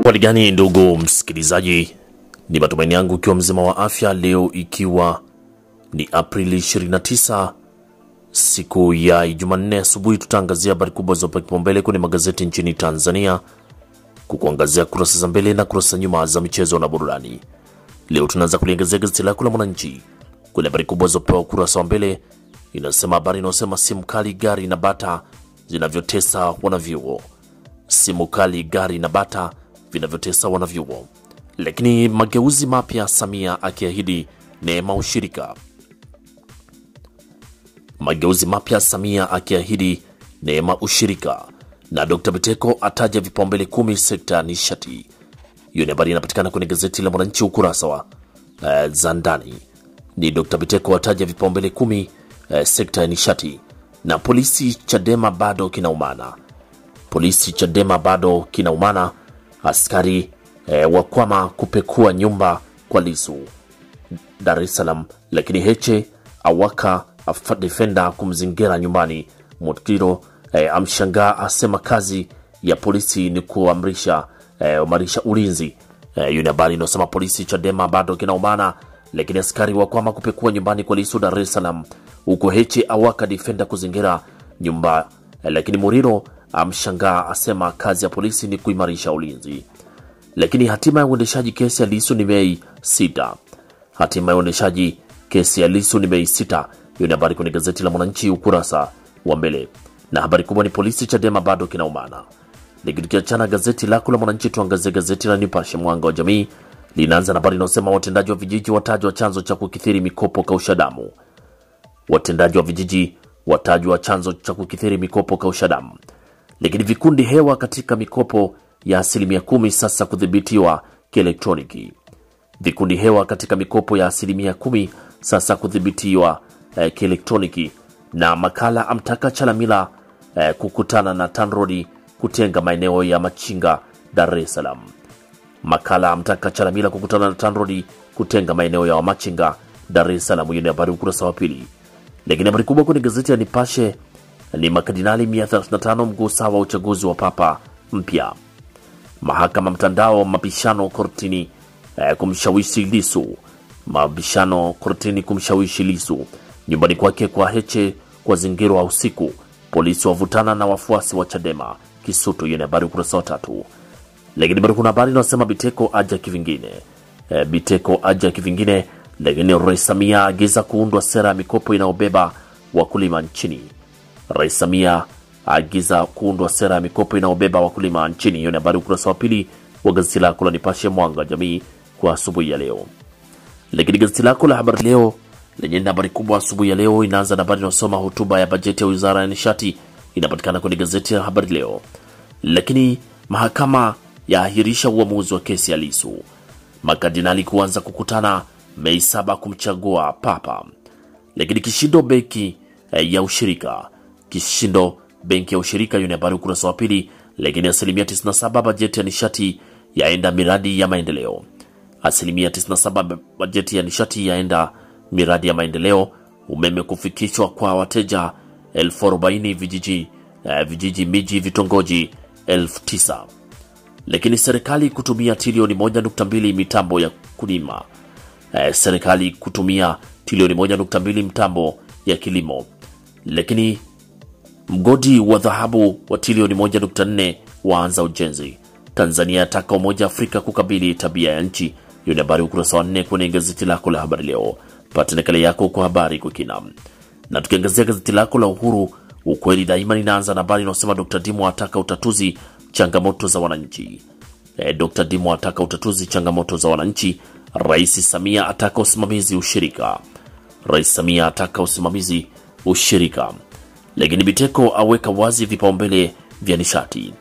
Waligani ndugu msikilizaji, ni matumaini yangu ikiwa mzima wa afya. Leo ikiwa ni Aprili 29 siku ya Jumanne asubuhi, tutaangazia habari kubwa za kipaumbele kwenye magazeti nchini Tanzania, kukuangazia kurasa za mbele na kurasa nyuma za michezo na burudani. Leo tunaanza kuliangazia gazeti lako la Mwananchi. Kwenye habari kubwa za kurasa wa mbele inasema habari inasema simu kali gari na bata zinavyotesa wanavyuo. Simu kali gari na bata vinavyotesa wanavyuo. Lakini mageuzi mapya, Samia akiahidi neema ushirika. Mageuzi mapya, Samia akiahidi neema ushirika. Na Dr. Biteko ataja vipaumbele 10 sekta ya nishati. Hiyo ni habari inapatikana kwenye gazeti la Mwananchi ukurasa wa za ndani. Ni Dr. Biteko ataja vipaumbele 10 sekta ya nishati. Na polisi Chadema bado kinaumana. Polisi Chadema bado kinaumana. Askari wakwama kupekua nyumba kwa Lissu Dar es Salaam. Lakini Heche awaka defender kumzingira nyumbani. Mutiro amshangaa asema kazi ya polisi ni kuamrisha ulinzi. Hiyo ni habari inasema polisi Chadema bado kinaumana, lakini askari wakwama kupekua nyumbani kwa Lissu Dar es Salaam. Huko Heche awaka defender kuzingira nyumba, lakini Muriro amshangaa asema kazi ya polisi ni kuimarisha ulinzi. Lakini hatima ya uendeshaji kesi ya Lissu ni Mei 6. Hatima ya uendeshaji kesi ya Lissu ni Mei 6. Hiyo ni habari kwenye gazeti la Mwananchi ukurasa wa mbele. Na habari kubwa ni polisi Chadema bado kinaumana. Nikiachana gazeti lako la Mwananchi, tuangazie gazeti la Nipashe Mwanga wa Jamii. Linaanza na habari inayosema watendaji wa vijiji watajwa chanzo cha kukithiri mikopo kausha damu. Watendaji wa vijiji watajwa chanzo cha kukithiri mikopo kausha damu. Lakini vikundi hewa katika mikopo ya 10% sasa kudhibitiwa kielektroniki. Vikundi hewa katika mikopo ya 10% sasa kudhibitiwa kielektroniki. Na makala amtaka Chalamila kukutana na TANROADS kutenga maeneo ya machinga Dar es Salaam. Makala amtaka Chalamila kukutana na TANROADS kutenga maeneo ya machinga Dar es Salaam. Hiyo ni habari ukurasa wa pili. Lakini habari kubwa kwenye gazeti ya Nipashe ni makardinali 135 mguu sawa uchaguzi wa papa mpya. Mahakama mtandao mabishano kortini kumshawishi Lissu. Mabishano kortini kumshawishi Lissu. Nyumbani kwake kwa Heche kwa zingiro wa usiku. Polisi wavutana na wafuasi wa Chadema Kisutu. Hiyo ni habari ukurasa wa 3. Lakini bado kuna habari inasema Biteko aja kivingine. Biteko aja kivingine. Lakini Rais Samia agiza kuundwa sera ya mikopo inayobeba wakulima nchini. Rais Samia agiza kuundwa sera ya mikopo inayobeba wakulima nchini. Hiyo ni habari ukurasa wa pili wa gazeti lako la Nipashe Mwanga wa Jamii kwa asubuhi ya leo. Lakini gazeti lako la Habari Leo lenye habari kubwa asubuhi ya leo inaanza na habari inayosoma hotuba ya bajeti ya Wizara ya Nishati. Inapatikana kwenye gazeti la Habari Leo. Lakini mahakama yaahirisha uamuzi wa kesi ya Lissu. Makardinali kuanza kukutana Mei 7 kumchagua papa. Lakini kishindo benki ya ushirika. Kishindo benki ya ushirika. Hiyo ni habari ukurasa wa pili. Lakini 97% bajeti ya nishati yaenda miradi ya maendeleo. 97% bajeti ya nishati yaenda miradi ya maendeleo. Umeme kufikishwa kwa wateja 40,000 vijiji miji vitongoji 9,000. Lakini serikali kutumia trilioni 1.2 mitambo ya kulima. Serikali kutumia trilioni 1.2 mitambo ya kilimo. Lakini mgodi wa dhahabu wa trilioni 1.4 waanza ujenzi. Tanzania yataka Umoja Afrika kukabili tabia ya nchi. Hiyo ni habari ukurasa wa 4 kwenye gazeti lako la Habari Leo. Pata nakala yako kwa habari kwa kina. Na tukiangazia gazeti lako la Uhuru, ukweli daima, linaanza na habari inayosema Dr. Dimo ataka utatuzi changamoto za wananchi. Dr. Dimo ataka utatuzi changamoto za wananchi. Rais Samia ataka usimamizi ushirika. Rais Samia ataka usimamizi ushirika. Lakini Biteko aweka wazi vipaumbele vya nishati.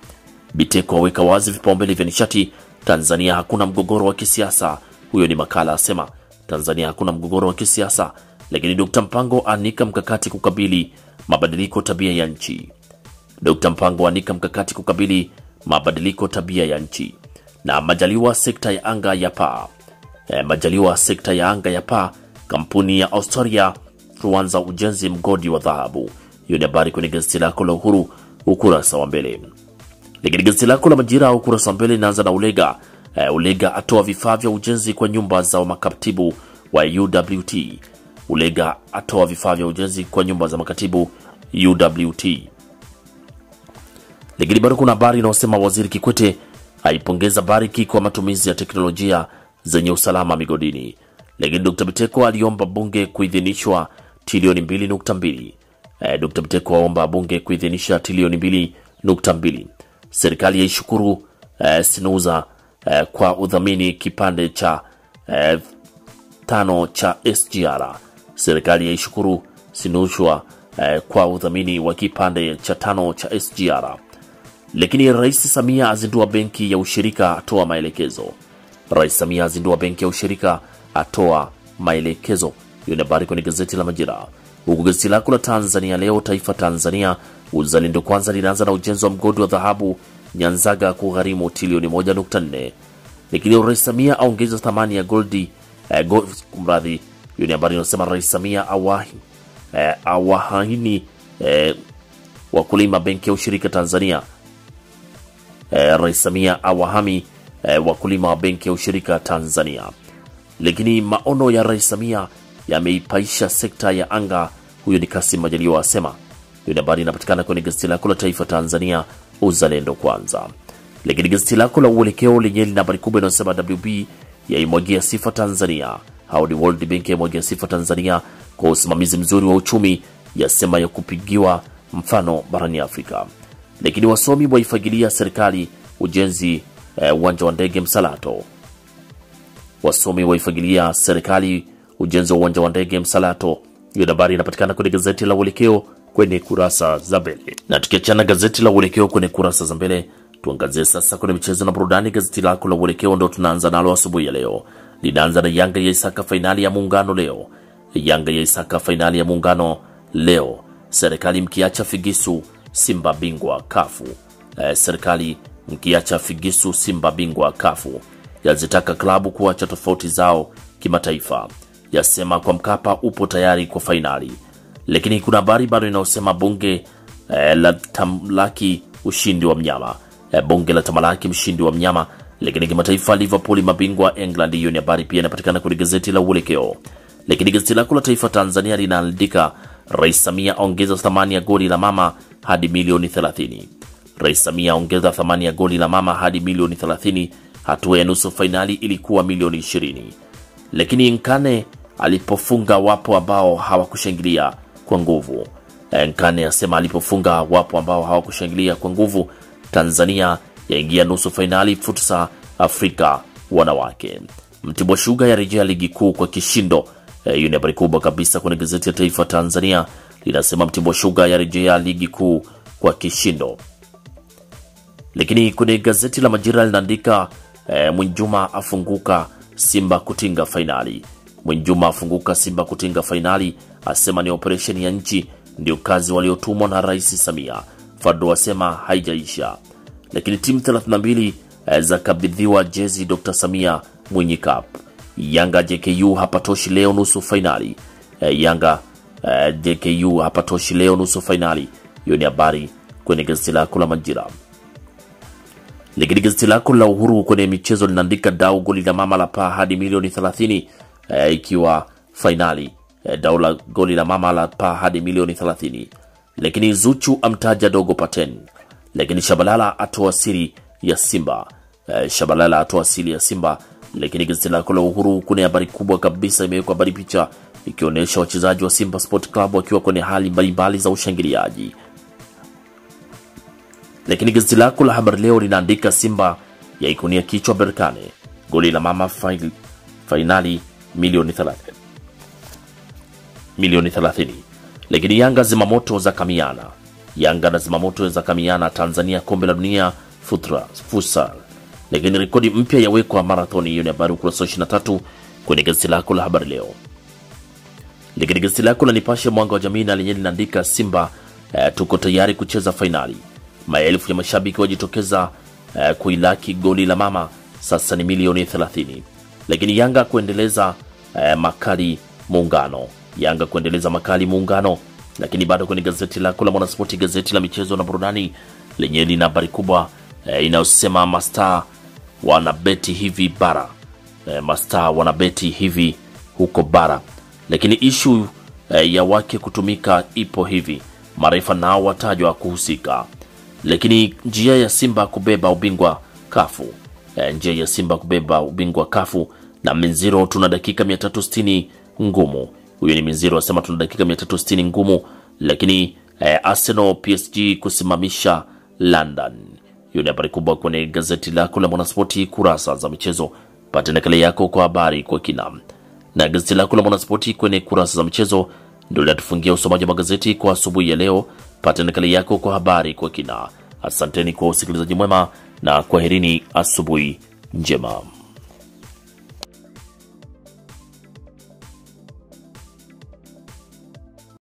Biteko aweka wazi vipaumbele vya nishati. Tanzania hakuna mgogoro wa kisiasa. Huyo ni makala asema Tanzania hakuna mgogoro wa kisiasa. Lakini Dr. Mpango anika mkakati kukabili mabadiliko tabia ya nchi. Dr. Mpango anika mkakati kukabili mabadiliko tabia ya nchi. Na Majaliwa sekta ya anga ya paa. Majaliwa sekta ya anga ya paa. Kampuni ya Australia kuanza ujenzi mgodi wa dhahabu. Hiyo ni habari kwenye gazeti lako la Uhuru ukurasa wa mbele. Lakini gazeti lako la Majira ukurasa wa mbele inaanza na Ulega. Ulega atoa vifaa vya ujenzi kwa nyumba za makatibu wa UWT. Ulega atoa vifaa vya ujenzi kwa nyumba za makatibu UWT. Lakini bado kuna habari inayosema Waziri Kikwete aipongeza Bariki kwa matumizi ya teknolojia zenye usalama migodini. Lakini Dr. Biteko aliomba bunge kuidhinishwa trilioni 2.2. Dr. Biteko aomba bunge kuidhinisha trilioni 2.2. Serikali yaishukuru Sinuza kwa udhamini kipande cha 5 cha SGR. Serikali yaishukuru Sinushwa kwa udhamini wa kipande cha 5 cha SGR. Lakini Rais Samia azindua benki ya ushirika atoa maelekezo. Rais Samia azindua benki ya ushirika atoa maelekezo. Hiyo ni habari kwenye gazeti la Majira. Huku gazeti lako la Tanzania Leo, Taifa Tanzania, Uzalendo Kwanza linaanza na ujenzi wa mgodi wa dhahabu Nyanzaga kugharimu trilioni 1.4. Lakini Rais Samia aongeza thamani ya goldi kumradhi. Hiyo ni habari inasema Rais Samia awahini wakulima benki ya ushirika Tanzania. Rais Samia awahami wakulima wa benki ya ushirika Tanzania. Lakini maono ya Rais Samia yameipaisha sekta ya anga. Huyo ni Kassim Majaliwa asema. Hiyo habari inapatikana kwenye gazeti lako la Taifa Tanzania, Uzalendo Kwanza. Lakini gazeti lako la Uelekeo lenyewe lina habari kubwa inayosema WB yaimwagia sifa Tanzania. Howdy World Bank yaimwagia sifa Tanzania kwa usimamizi mzuri wa uchumi, yasema ya kupigiwa mfano barani Afrika. Lakini wasomi waifagilia serikali ujenzi uwanja wa ndege Msalato. Wasomi waifagilia serikali ujenzi wa uwanja wa ndege Msalato. Hiyo habari inapatikana kwenye gazeti la Uelekeo kwenye kurasa za mbele. Na tukiachana gazeti la Uelekeo kwenye kurasa za mbele, tuangazie sasa kwenye michezo na burudani. Gazeti lako la Uelekeo ndo tunaanza nalo asubuhi ya leo. Linaanza na Yanga ya isaka fainali ya muungano leo. Yanga ya isaka fainali ya muungano leo. Serikali mkiacha figisu Simba bingwa kafu. Serikali mkiacha figisu Simba bingwa kafu. Yazitaka klabu kuacha tofauti zao kimataifa. Yasema kwa Mkapa upo tayari kwa fainali. Lakini kuna habari bado inayosema bunge la tamlaki ushindi wa mnyama. Bunge la tamalaki mshindi wa mnyama. Lakini kimataifa Liverpool mabingwa England. Hiyo ni habari pia inapatikana kwenye gazeti la Uelekeo. Lakini gazeti lako la Taifa Tanzania linaandika Rais Samia ongeza thamani ya goli la mama hadi milioni 30. Rais Samia ongeza thamani ya goli la mama hadi milioni 30. Hatua ya nusu fainali ilikuwa milioni 20. Lakini Nkane alipofunga wapo ambao hawakushangilia kwa nguvu. Nkane asema alipofunga wapo ambao hawakushangilia kwa nguvu. Tanzania yaingia nusu fainali Futsa Afrika wanawake. Mtibwa Sugar yarejea ligi kuu kwa kishindo. Hiyo ni habari kubwa kabisa kwenye gazeti ya Taifa Tanzania. Linasema Mtibwa Sugar yarejea ligi kuu kwa kishindo. Lakini kwenye gazeti la Majira linaandika Mwinjuma afunguka Simba kutinga fainali. Mwinjuma afunguka Simba kutinga fainali, asema ni operesheni ya nchi, ndio kazi waliotumwa na Rais Samia. Fadlu asema haijaisha. Lakini timu 32 za kabidhiwa jezi Dr. Samia Mwinyi Cup. Yanga JKU hapatoshi leo nusu fainali. Yanga JKU hapatoshi leo nusu fainali. Hiyo ni habari kwenye gazeti lako la Majira. Lakini gazeti lako la Uhuru kwenye michezo linaandika dau goli la mama la paa hadi milioni 30 ikiwa fainali. Dau la goli la mama la paa hadi milioni 30. Lakini Zuchu amtaja Dogo Paten. Lakini Shabalala atoa siri ya Simba. Shabalala atoa siri ya Simba. Lakini gazeti lako la Uhuru kuna habari kubwa kabisa imewekwa habari picha ikionyesha wachezaji wa Simba Sport Club wakiwa kwenye hali mbalimbali za ushangiliaji. Lakini gazeti lako la Habari Leo linaandika Simba ya ikonia kichwa Berkane. Goli la mama fainali milioni 30. Lakini Yanga zimamoto za kamiana. Yanga na zimamoto za kamiana Tanzania kombe la dunia futsal. Lakini rekodi mpya yawekwa marathoni. Hiyo ni habari ukurasa 23 kwenye gazeti lako la Habari Leo. Lakini gazeti lako la Nipashe Mwanga wa Jamii na lenyewe linaandika Simba tuko tayari kucheza fainali. Maelfu ya mashabiki wajitokeza kuilaki goli la mama, sasa ni milioni 30. Lakini Yanga kuendeleza makali muungano. Yanga kuendeleza makali muungano. Lakini bado kwenye gazeti lako la Mwanaspoti, gazeti la michezo na burudani lenyewe lina habari kubwa inayosema mastaa wanabeti hivi bara. Mastaa wanabeti hivi huko bara. Lakini issue ya wake kutumika ipo hivi. Marefa nao watajwa kuhusika. Lakini njia ya Simba kubeba ubingwa kafu. Njia ya Simba kubeba ubingwa kafu. Na Minziro tuna dakika 360 ngumu. Huyo ni Minziro asema tuna dakika 360 ngumu. Lakini Arsenal PSG kusimamisha London. Hiyo ni habari kubwa kwenye gazeti lako la Mwanaspoti kurasa za michezo. Pata nakala yako kwa habari kwa kina. Na gazeti lako la Mwanaspoti kwenye kurasa za michezo ndio linatufungia usomaji wa magazeti kwa asubuhi ya leo. Pata nakala yako kwa habari kwa kina. Asanteni kwa usikilizaji mwema na kwaherini, asubuhi njema.